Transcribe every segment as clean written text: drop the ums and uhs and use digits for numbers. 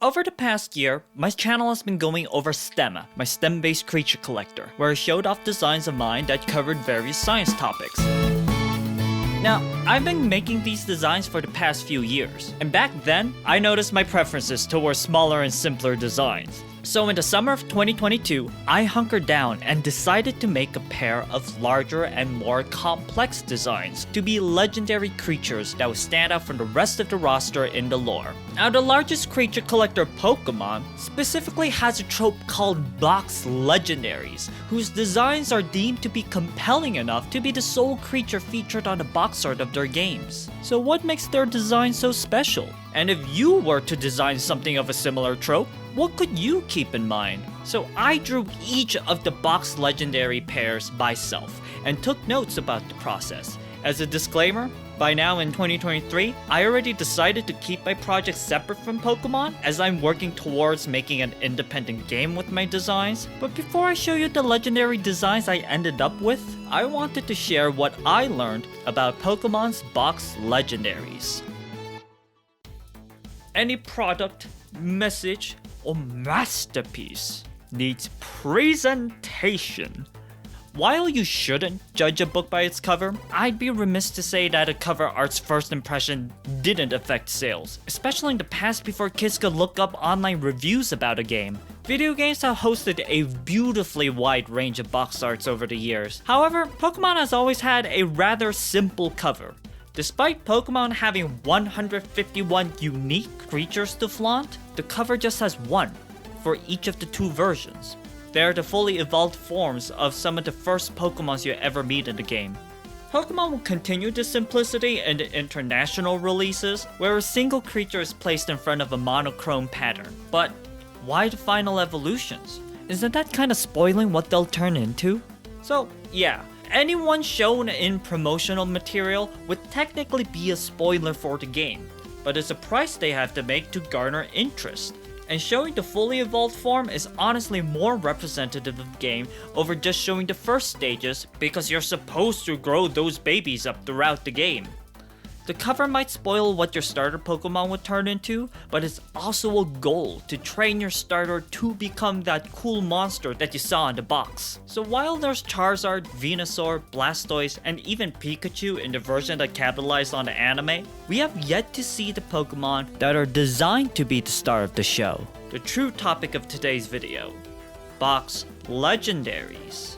Over the past year, my channel has been going over STEM, my STEM-based creature collector, where I showed off designs of mine that covered various science topics. Now, I've been making these designs for the past few years, and back then, I noticed my preferences towards smaller and simpler designs. So in the summer of 2022, I hunkered down and decided to make a pair of larger and more complex designs to be legendary creatures that would stand out from the rest of the roster in the lore. Now, the largest creature collector Pokemon specifically has a trope called box legendaries, whose designs are deemed to be compelling enough to be the sole creature featured on the box art of their games. So what makes their design so special? And if you were to design something of a similar trope, what could you keep in mind? So I drew each of the box legendary pairs myself and took notes about the process. As a disclaimer, by now in 2023, I already decided to keep my project separate from Pokemon as I'm working towards making an independent game with my designs. But before I show you the legendary designs I ended up with, I wanted to share what I learned about Pokemon's box legendaries. Any product, message, or masterpiece needs presentation. While you shouldn't judge a book by its cover, I'd be remiss to say that a cover art's first impression didn't affect sales, especially in the past before kids could look up online reviews about a game. Video games have hosted a beautifully wide range of box arts over the years. However, Pokemon has always had a rather simple cover. Despite Pokemon having 151 unique creatures to flaunt, the cover just has one for each of the two versions. They are the fully evolved forms of some of the first Pokemons you ever meet in the game. Pokemon will continue this simplicity in the international releases, where a single creature is placed in front of a monochrome pattern. But why the final evolutions? Isn't that kinda spoiling what they'll turn into? So yeah, anyone shown in promotional material would technically be a spoiler for the game, but it's a price they have to make to garner interest. And showing the fully evolved form is honestly more representative of the game over just showing the first stages, because you're supposed to grow those babies up throughout the game. The cover might spoil what your starter Pokemon would turn into, but it's also a goal to train your starter to become that cool monster that you saw in the box. So while there's Charizard, Venusaur, Blastoise, and even Pikachu in the version that capitalized on the anime, we have yet to see the Pokemon that are designed to be the star of the show. The true topic of today's video: box legendaries.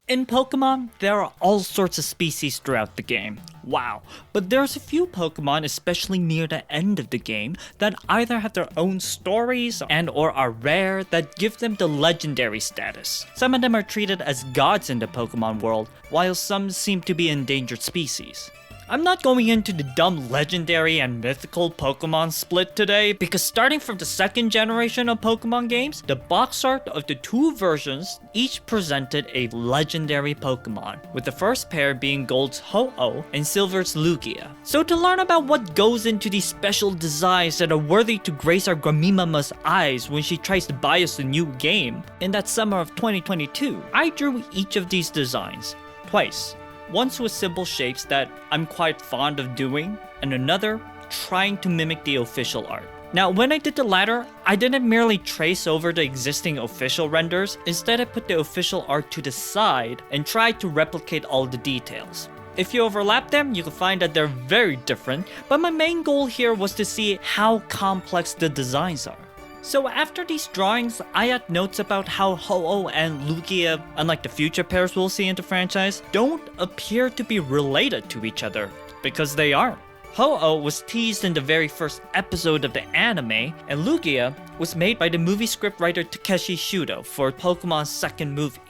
In Pokemon, there are all sorts of species throughout the game. Wow, but there's a few Pokemon, especially near the end of the game, that either have their own stories and or are rare that give them the legendary status. Some of them are treated as gods in the Pokemon world, while some seem to be endangered species. I'm not going into the dumb legendary and mythical Pokemon split today, because starting from the second generation of Pokemon games, the box art of the two versions each presented a legendary Pokemon, with the first pair being Gold's Ho-Oh and Silver's Lugia. So to learn about what goes into these special designs that are worthy to grace our Gramimama's eyes when she tries to buy us a new game, in that summer of 2022, I drew each of these designs twice. Once with simple shapes that I'm quite fond of doing, and another trying to mimic the official art. Now, when I did the latter, I didn't merely trace over the existing official renders, instead I put the official art to the side and tried to replicate all the details. If you overlap them, you can find that they're very different, but my main goal here was to see how complex the designs are. So after these drawings, I had notes about how Ho-Oh and Lugia, unlike the future pairs we'll see in the franchise, don't appear to be related to each other, because they aren't. Ho-Oh was teased in the very first episode of the anime, and Lugia was made by the movie scriptwriter Takeshi Shudo for Pokemon's second movie.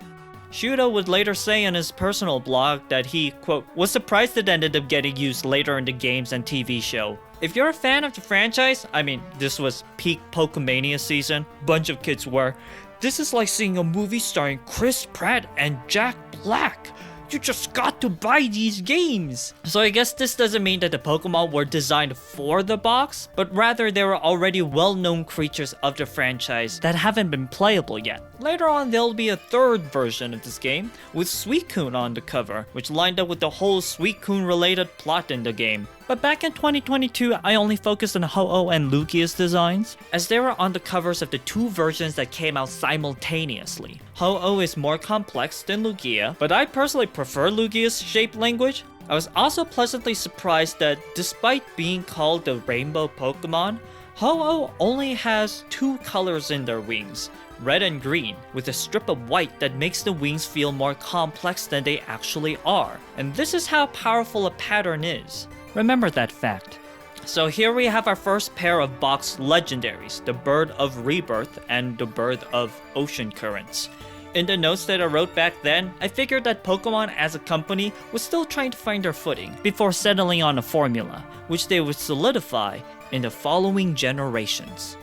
Shudo would later say in his personal blog that he, quote, was surprised it ended up getting used later in the games and TV show. If you're a fan of the franchise, I mean, this was peak Pokemania season, bunch of kids were, this is like seeing a movie starring Chris Pratt and Jack Black. You just got not to buy these games. So I guess this doesn't mean that the Pokemon were designed for the box, but rather they were already well-known creatures of the franchise that haven't been playable yet. Later on, there'll be a third version of this game with Suicune on the cover, which lined up with the whole Suicune related plot in the game. But back in 2022, I only focused on Ho-Oh and Lugia's designs, as they were on the covers of the two versions that came out simultaneously. Ho-Oh is more complex than Lugia, but I personally prefer Lugia's shape language. I was also pleasantly surprised that despite being called the Rainbow Pokemon, Ho-Oh only has two colors in their wings, red and green, with a strip of white that makes the wings feel more complex than they actually are. And this is how powerful a pattern is. Remember that fact. So here we have our first pair of box legendaries, the Bird of Rebirth and the Bird of Ocean Currents. In the notes that I wrote back then, I figured that Pokemon as a company was still trying to find their footing before settling on a formula, which they would solidify in the following generations.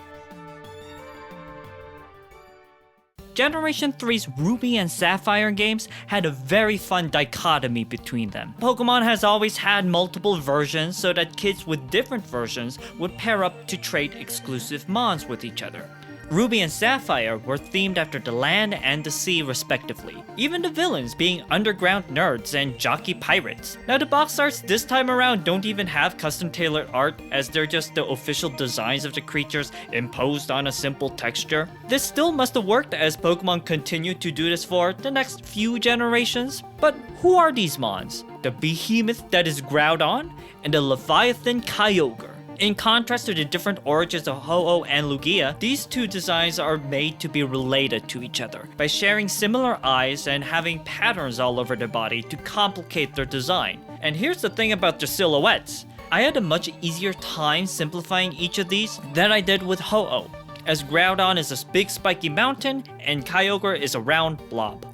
Generation 3's Ruby and Sapphire games had a very fun dichotomy between them. Pokemon has always had multiple versions so that kids with different versions would pair up to trade exclusive mons with each other. Ruby and Sapphire were themed after the land and the sea respectively, even the villains being underground nerds and jockey pirates. Now the box arts this time around don't even have custom tailored art, as they're just the official designs of the creatures imposed on a simple texture. This still must have worked as Pokemon continued to do this for the next few generations. But who are these mons? The behemoth that is Groudon and the Leviathan Kyogre. In contrast to the different origins of Ho-Oh and Lugia, these two designs are made to be related to each other by sharing similar eyes and having patterns all over their body to complicate their design. And here's the thing about their silhouettes. I had a much easier time simplifying each of these than I did with Ho-Oh, as Groudon is a big spiky mountain and Kyogre is a round blob.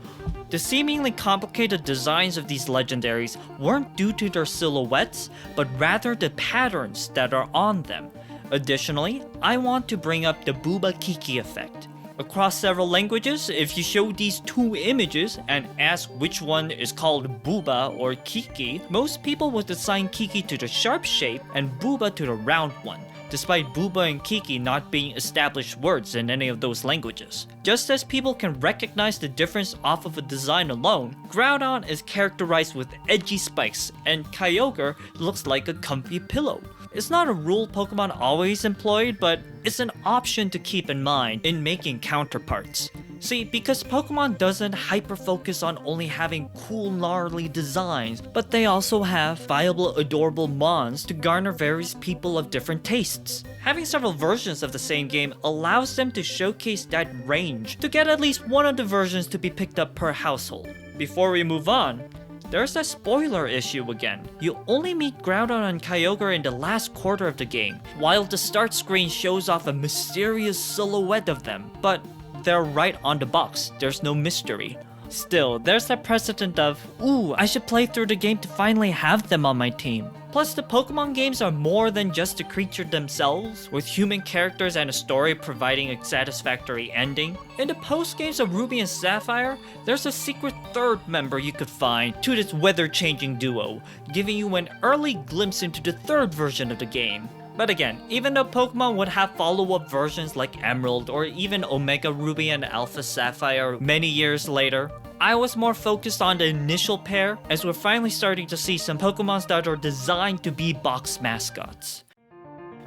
The seemingly complicated designs of these legendaries weren't due to their silhouettes, but rather the patterns that are on them. Additionally, I want to bring up the Booba Kiki effect. Across several languages, if you show these two images and ask which one is called Booba or Kiki, most people would assign Kiki to the sharp shape and Booba to the round one, despite Booba and Kiki not being established words in any of those languages. Just as people can recognize the difference off of a design alone, Groudon is characterized with edgy spikes, and Kyogre looks like a comfy pillow. It's not a rule Pokemon always employed, but it's an option to keep in mind in making counterparts. See, because Pokemon doesn't hyper-focus on only having cool, gnarly designs, but they also have viable, adorable mons to garner various people of different tastes. Having several versions of the same game allows them to showcase that range to get at least one of the versions to be picked up per household. Before we move on, there's that spoiler issue again. You only meet Groudon and Kyogre in the last quarter of the game, while the start screen shows off a mysterious silhouette of them, but they're right on the box, there's no mystery. Still, there's that precedent of, ooh, I should play through the game to finally have them on my team. Plus, the Pokemon games are more than just the creature themselves, with human characters and a story providing a satisfactory ending. In the post-games of Ruby and Sapphire, there's a secret third member you could find to this weather-changing duo, giving you an early glimpse into the third version of the game. But again, even though Pokemon would have follow-up versions like Emerald or even Omega Ruby and Alpha Sapphire many years later, I was more focused on the initial pair, as we're finally starting to see some Pokemons that are designed to be box mascots.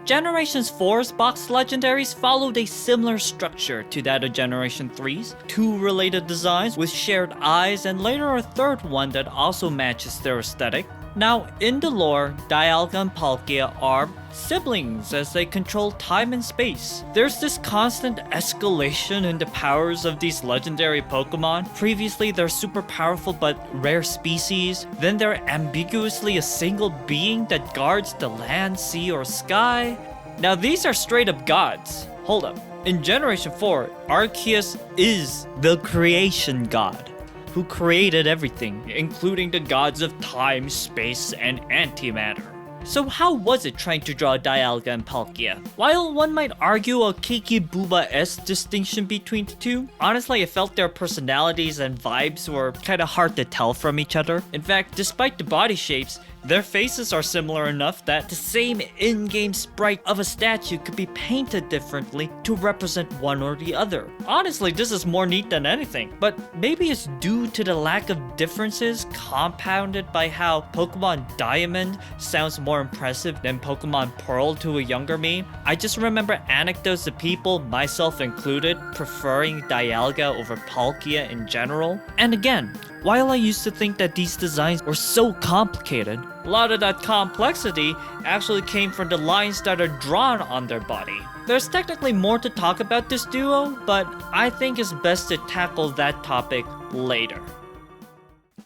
Generation 4's box legendaries followed a similar structure to that of Generation 3's, two related designs with shared eyes and later a third one that also matches their aesthetic. Now, in the lore, Dialga and Palkia are siblings as they control time and space. There's this constant escalation in the powers of these legendary Pokemon. Previously, they're super powerful but rare species. Then they're ambiguously a single being that guards the land, sea, or sky. Now, these are straight up gods. Hold up. In Generation 4, Arceus is the creation god, who created everything, including the gods of time, space, and antimatter. So how was it trying to draw Dialga and Palkia? While one might argue a Kiki Booba-esque distinction between the two, honestly I felt their personalities and vibes were kinda hard to tell from each other. In fact, despite the body shapes, their faces are similar enough that the same in-game sprite of a statue could be painted differently to represent one or the other. Honestly, this is more neat than anything, but maybe it's due to the lack of differences compounded by how Pokemon Diamond sounds more impressive than Pokemon Pearl to a younger me. I just remember anecdotes of people, myself included, preferring Dialga over Palkia in general. And again, while I used to think that these designs were so complicated, a lot of that complexity actually came from the lines that are drawn on their body. There's technically more to talk about this duo, but I think it's best to tackle that topic later.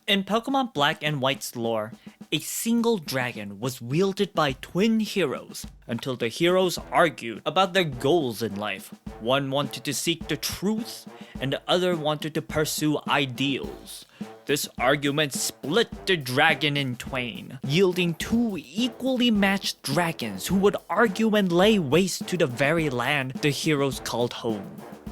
In Pokemon Black and White's lore, a single dragon was wielded by twin heroes until the heroes argued about their goals in life. One wanted to seek the truth, and the other wanted to pursue ideals. This argument split the dragon in twain, yielding two equally matched dragons who would argue and lay waste to the very land the heroes called home.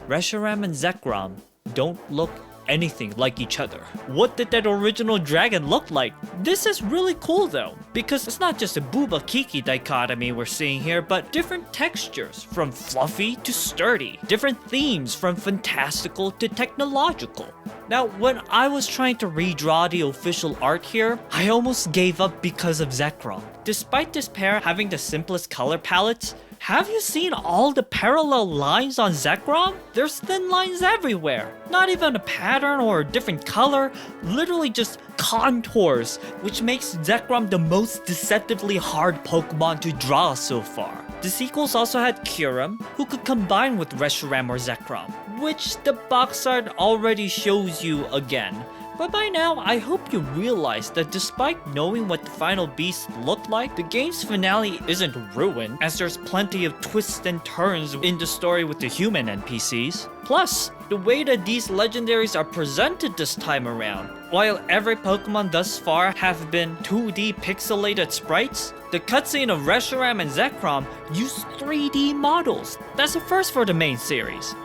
Reshiram and Zekrom don't look anything like each other. What did that original dragon look like? This is really cool though, because it's not just a Booba Kiki dichotomy we're seeing here, but different textures from fluffy to sturdy, different themes from fantastical to technological. Now, when I was trying to redraw the official art here, I almost gave up because of Zekrom. Despite this pair having the simplest color palettes, have you seen all the parallel lines on Zekrom? There's thin lines everywhere. Not even a pattern or a different color, literally just contours, which makes Zekrom the most deceptively hard Pokemon to draw so far. The sequels also had Kyurem, who could combine with Reshiram or Zekrom, which the box art already shows you again. But by now, I hope you realize that despite knowing what the final beast looked like, the game's finale isn't ruined, as there's plenty of twists and turns in the story with the human NPCs. Plus, the way that these legendaries are presented this time around, while every Pokemon thus far have been 2D pixelated sprites, the cutscene of Reshiram and Zekrom use 3D models. That's a first for the main series.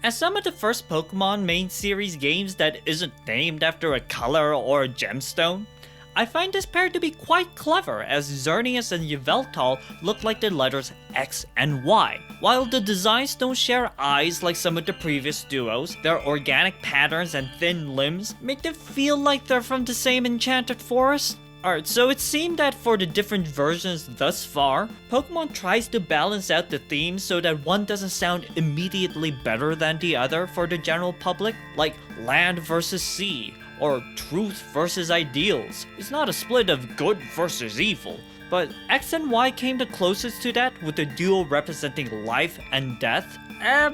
As some of the first Pokemon main series games that isn't named after a color or a gemstone, I find this pair to be quite clever, as Xerneas and Yveltal look like the letters X and Y. While the designs don't share eyes like some of the previous duos, their organic patterns and thin limbs make them feel like they're from the same enchanted forest. Alright, so it seemed that for the different versions thus far, Pokemon tries to balance out the themes so that one doesn't sound immediately better than the other for the general public, like land versus sea, or truth versus ideals. It's not a split of good versus evil, but X and Y came the closest to that with the duo representing life and death.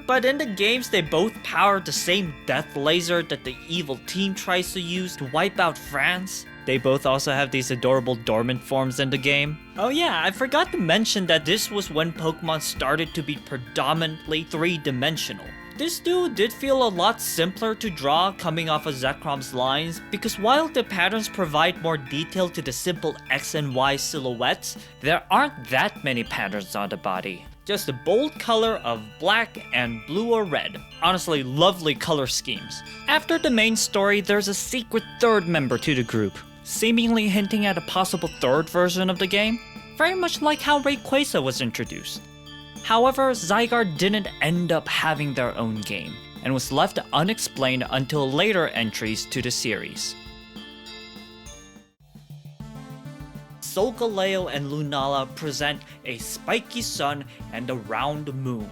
But in the games, they both power the same death laser that the evil team tries to use to wipe out France. They both also have these adorable dormant forms in the game. Oh yeah, I forgot to mention that this was when Pokemon started to be predominantly three-dimensional. This duo did feel a lot simpler to draw coming off of Zekrom's lines, because while the patterns provide more detail to the simple X and Y silhouettes, there aren't that many patterns on the body. Just a bold color of black and blue or red. Honestly, lovely color schemes. After the main story, there's a secret third member to the group, seemingly hinting at a possible third version of the game, very much like how Rayquaza was introduced. However, Zygarde didn't end up having their own game, and was left unexplained until later entries to the series. Solgaleo and Lunala present a spiky sun and a round moon.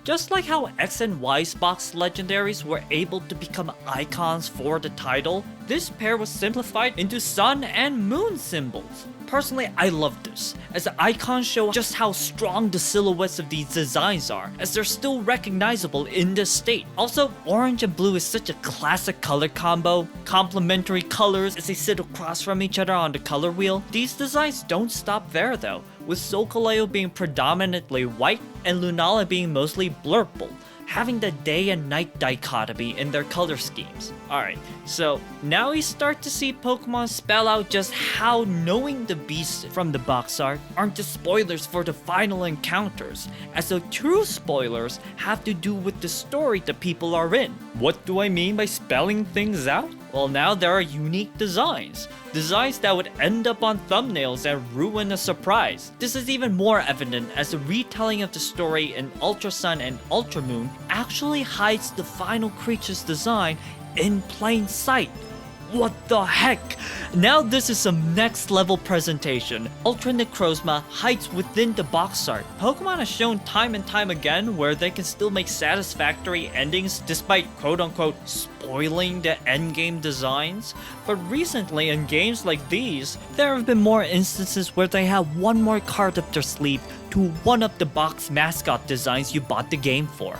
Just like how X and Y's box legendaries were able to become icons for the title, this pair was simplified into sun and moon symbols. Personally, I love this, as the icons show just how strong the silhouettes of these designs are, as they're still recognizable in this state. Also, orange and blue is such a classic color combo, complementary colors as they sit across from each other on the color wheel. These designs don't stop there though, with Solgaleo being predominantly white and Lunala being mostly blurple. having the day and night dichotomy in their color schemes. Alright, so now we start to see Pokemon spell out just how knowing the beasts from the box art aren't just spoilers for the final encounters, as the true spoilers have to do with the story the people are in. What do I mean by spelling things out? Well, now there are unique designs. Designs that would end up on thumbnails and ruin a surprise. This is even more evident as the retelling of the story in Ultra Sun and Ultra Moon actually hides the final creature's design in plain sight. What the heck? Now this is some next level presentation. Ultra Necrozma hides within the box art. Pokemon has shown time and time again where they can still make satisfactory endings despite quote unquote spoiling the endgame designs. But recently in games like these, there have been more instances where they have one more card up their sleeve to one-up the box mascot designs you bought the game for.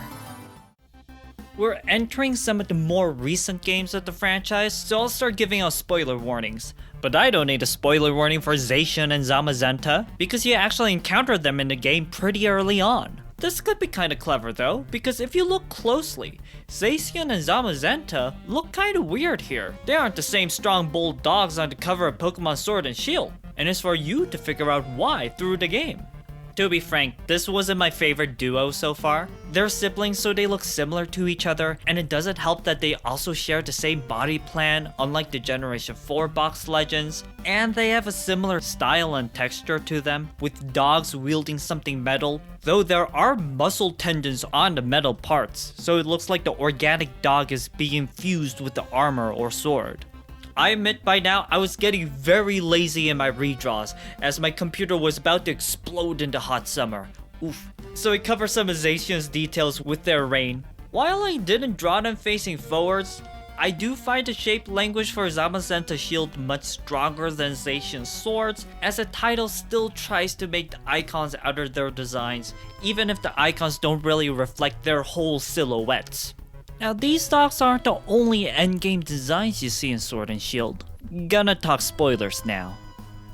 We're entering some of the more recent games of the franchise, so I'll start giving out spoiler warnings. But I don't need a spoiler warning for Zacian and Zamazenta, because you actually encounter them in the game pretty early on. This could be kinda clever though, because if you look closely, Zacian and Zamazenta look kinda weird here. They aren't the same strong bold dogs on the cover of Pokemon Sword and Shield, and it's for you to figure out why through the game. To be frank, this wasn't my favorite duo so far. They're siblings so they look similar to each other, and it doesn't help that they also share the same body plan unlike the Generation 4 box legends, and they have a similar style and texture to them, with dogs wielding something metal, though there are muscle tendons on the metal parts, so it looks like the organic dog is being fused with the armor or sword. I admit by now I was getting very lazy in my redraws as my computer was about to explode into hot summer. Oof. So I cover some of Zacian's details with their reign. While I didn't draw them facing forwards, I do find the shape language for Zamazenta's shield much stronger than Zacian's swords, as the title still tries to make the icons out of their designs, even if the icons don't really reflect their whole silhouettes. Now these dogs aren't the only endgame designs you see in Sword and Shield. Gonna talk spoilers now.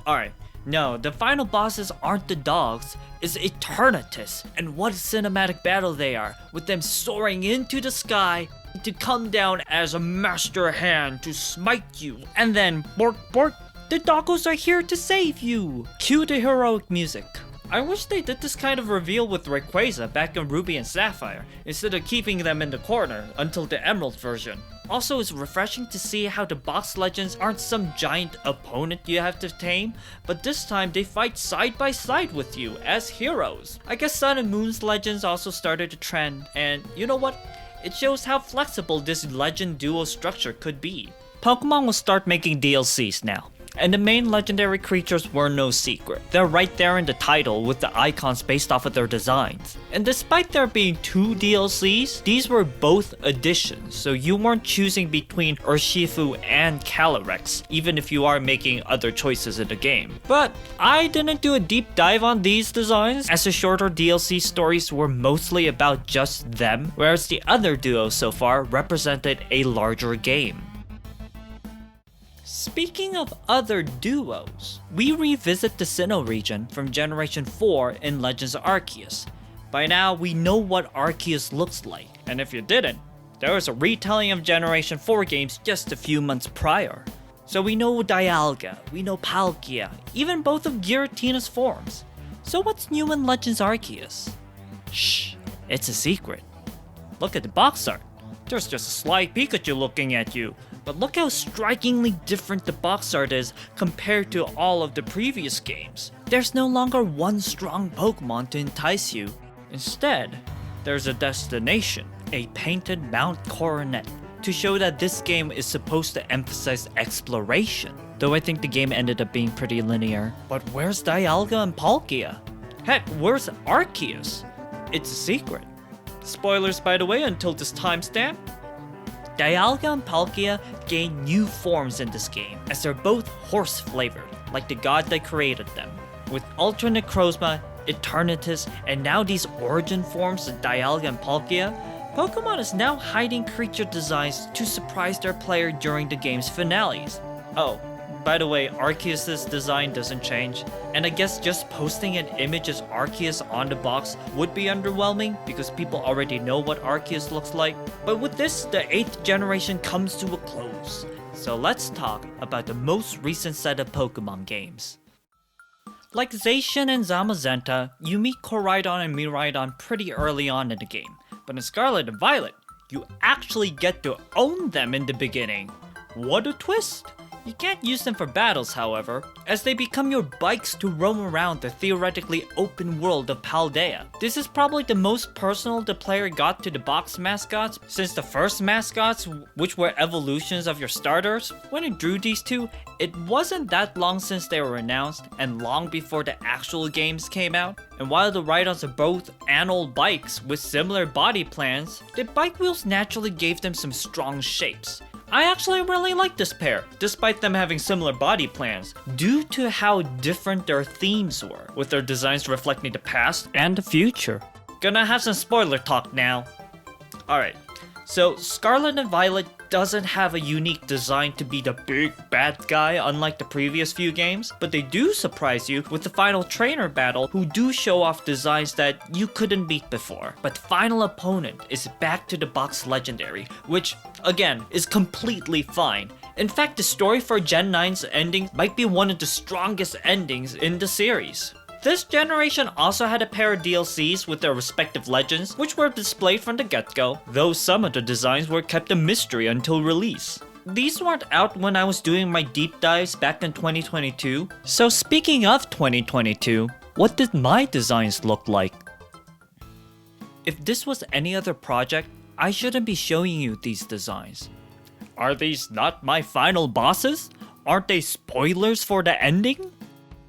Alright, no, the final bosses aren't the dogs, it's Eternatus, and what a cinematic battle they are, with them soaring into the sky to come down as a master hand to smite you, and then bork bork, the doggos are here to save you! Cue the heroic music. I wish they did this kind of reveal with Rayquaza back in Ruby and Sapphire, instead of keeping them in the corner until the Emerald version. Also, it's refreshing to see how the box legends aren't some giant opponent you have to tame, but this time they fight side by side with you as heroes. I guess Sun and Moon's legends also started a trend, and you know what? It shows how flexible this legend duo structure could be. Pokemon will start making DLCs now. And the main legendary creatures were no secret. They're right there in the title with the icons based off of their designs. And despite there being 2 DLCs, these were both additions, so you weren't choosing between Urshifu and Calyrex, even if you are making other choices in the game. But I didn't do a deep dive on these designs, as the shorter DLC stories were mostly about just them, whereas the other duos so far represented a larger game. Speaking of other duos, we revisit the Sinnoh region from Generation 4 in Legends of Arceus. By now, we know what Arceus looks like, and if you didn't, there was a retelling of Generation 4 games just a few months prior. So we know Dialga, we know Palkia, even both of Giratina's forms. So what's new in Legends Arceus? Shh, it's a secret. Look at the box art. There's just a sly Pikachu looking at you. But look how strikingly different the box art is compared to all of the previous games. There's no longer one strong Pokemon to entice you. Instead, there's a destination, a painted Mount Coronet, to show that this game is supposed to emphasize exploration. Though I think the game ended up being pretty linear. But where's Dialga and Palkia? Heck, where's Arceus? It's a secret. Spoilers by the way until this timestamp. Dialga and Palkia gain new forms in this game, as they're both horse-flavored, like the god that created them. With Ultra Necrozma, Eternatus, and now these origin forms of Dialga and Palkia, Pokemon is now hiding creature designs to surprise their player during the game's finales. Oh, By the way, Arceus' design doesn't change, and I guess just posting an image as Arceus on the box would be underwhelming because people already know what Arceus looks like. But with this, the 8th generation comes to a close. So let's talk about the most recent set of Pokemon games. Like Zacian and Zamazenta, you meet Koraidon and Miraidon pretty early on in the game, but in Scarlet and Violet, you actually get to own them in the beginning. What a twist! You can't use them for battles, however, as they become your bikes to roam around the theoretically open world of Paldea. This is probably the most personal the player got to the box mascots, since the first mascots, which were evolutions of your starters, when it drew these two, it wasn't that long since they were announced, and long before the actual games came out. And while the Rhydons are both old bikes with similar body plans, the bike wheels naturally gave them some strong shapes. I actually really like this pair, despite them having similar body plans, due to how different their themes were, with their designs reflecting the past and the future. Gonna have some spoiler talk now. Alright, so Scarlet and Violet doesn't have a unique design to be the big bad guy unlike the previous few games, but they do surprise you with the final trainer battle who do show off designs that you couldn't beat before. But the final opponent is back to the box Legendary, which again is completely fine. In fact, the story for Gen 9's ending might be one of the strongest endings in the series. This generation also had a pair of DLCs with their respective legends, which were displayed from the get-go, though some of the designs were kept a mystery until release. These weren't out when I was doing my deep dives back in 2022, so speaking of 2022, what did my designs look like? If this was any other project, I shouldn't be showing you these designs. Are these not my final bosses? Aren't they spoilers for the ending?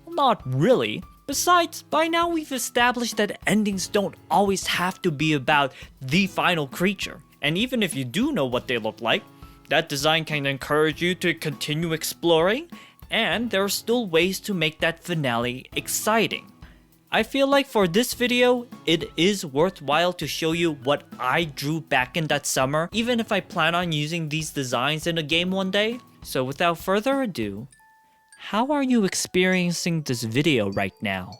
Not really. Besides, by now we've established that endings don't always have to be about the final creature. And even if you do know what they look like, that design can encourage you to continue exploring, and there are still ways to make that finale exciting. I feel like for this video, it is worthwhile to show you what I drew back in that summer, even if I plan on using these designs in a game one day. So without further ado, how are you experiencing this video right now?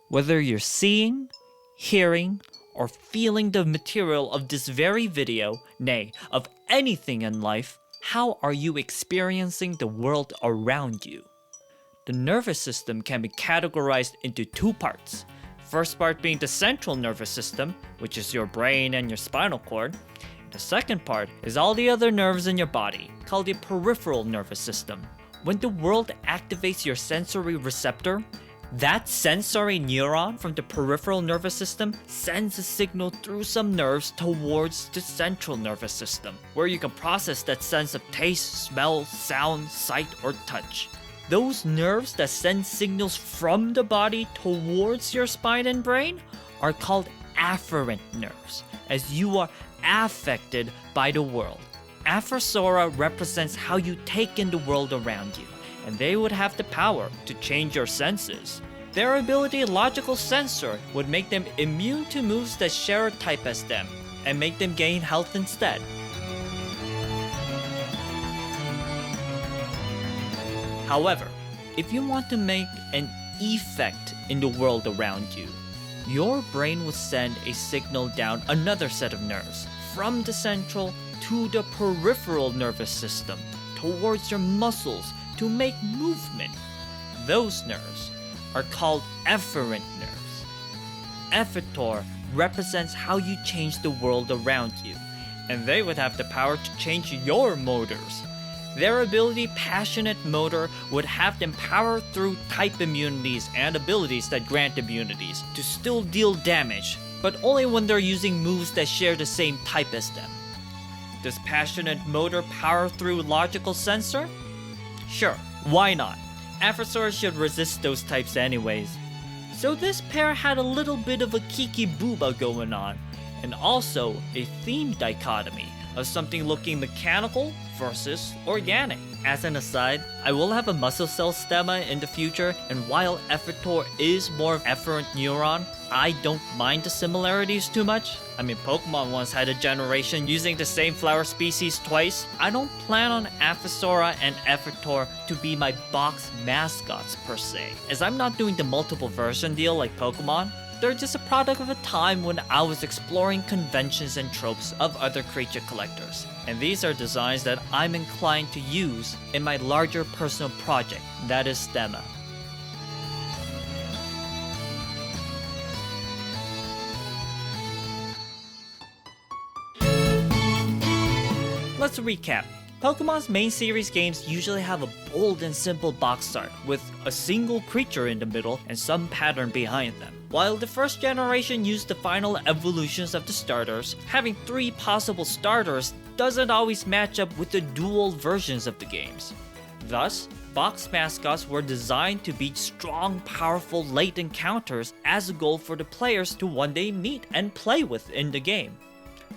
Whether you're seeing, hearing, or feeling the material of this very video, nay, of anything in life, how are you experiencing the world around you? The nervous system can be categorized into two parts. First part being the central nervous system, which is your brain and your spinal cord. The second part is all the other nerves in your body, called the peripheral nervous system. When the world activates your sensory receptor, that sensory neuron from the peripheral nervous system sends a signal through some nerves towards the central nervous system, where you can process that sense of taste, smell, sound, sight, or touch. Those nerves that send signals from the body towards your spine and brain are called afferent nerves, as you are affected by the world. Affersora represents how you take in the world around you, and they would have the power to change your senses. Their ability Logical Sensor would make them immune to moves that share a type as them, and make them gain health instead. However, if you want to make an effect in the world around you, your brain will send a signal down another set of nerves, from the central to the peripheral nervous system, towards your muscles to make movement. Those nerves are called efferent nerves. Effector represents how you change the world around you, and they would have the power to change your motors. Their ability Passionate Motor would have them power through type immunities and abilities that grant immunities to still deal damage, but only when they're using moves that share the same type as them. Does Passionate Motor power through Logical Sensor? Sure, why not? Affersora should resist those types anyways. So this pair had a little bit of a Kiki Booba going on, and also a theme dichotomy of something looking mechanical versus organic. As an aside, I will have a muscle cell stemma in the future, and while Effertor is more efferent neuron, I don't mind the similarities too much. I mean, Pokemon once had a generation using the same flower species twice. I don't plan on Aphosora and Effertor to be my box mascots per se, as I'm not doing the multiple version deal like Pokemon. They're just a product of a time when I was exploring conventions and tropes of other creature collectors. And these are designs that I'm inclined to use in my larger personal project, that is Stemma. Let's recap. Pokemon's main series games usually have a bold and simple box art with a single creature in the middle and some pattern behind them. While the first generation used the final evolutions of the starters, having 3 possible starters doesn't always match up with the dual versions of the games. Thus, box mascots were designed to be strong, powerful late encounters as a goal for the players to one day meet and play with in the game.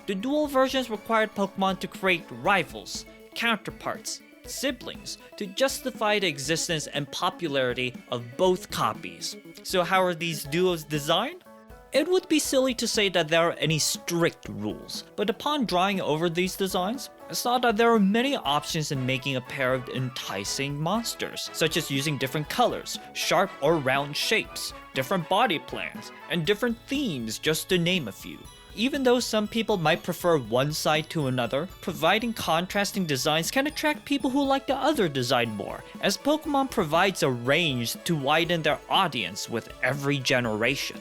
The dual versions required Pokemon to create rivals, counterparts, siblings to justify the existence and popularity of both copies. So how are these duos designed? It would be silly to say that there are any strict rules, but upon drawing over these designs, I saw that there are many options in making a pair of enticing monsters, such as using different colors, sharp or round shapes, different body plans, and different themes, just to name a few. Even though some people might prefer one side to another, providing contrasting designs can attract people who like the other design more, as Pokemon provides a range to widen their audience with every generation.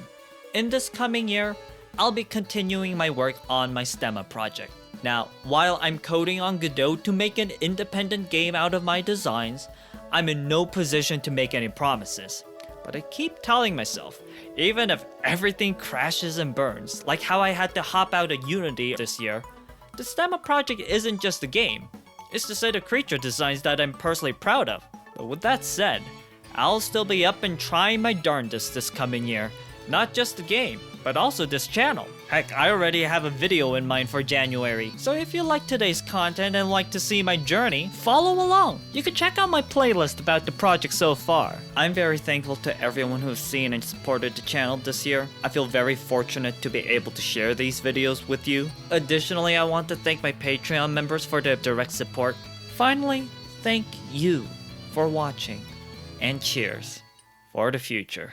In this coming year, I'll be continuing my work on my Stemma project. Now, while I'm coding on Godot to make an independent game out of my designs, I'm in no position to make any promises. But I keep telling myself, even if everything crashes and burns, like how I had to hop out of Unity this year, the Stemma project isn't just a game. It's the set of creature designs that I'm personally proud of. But with that said, I'll still be up and trying my darndest this coming year. Not just the game, but also this channel. Heck, I already have a video in mind for January, so if you like today's content and like to see my journey, follow along. You can check out my playlist about the project so far. I'm very thankful to everyone who's seen and supported the channel this year. I feel very fortunate to be able to share these videos with you. Additionally, I want to thank my Patreon members for their direct support. Finally, thank you for watching, and cheers for the future.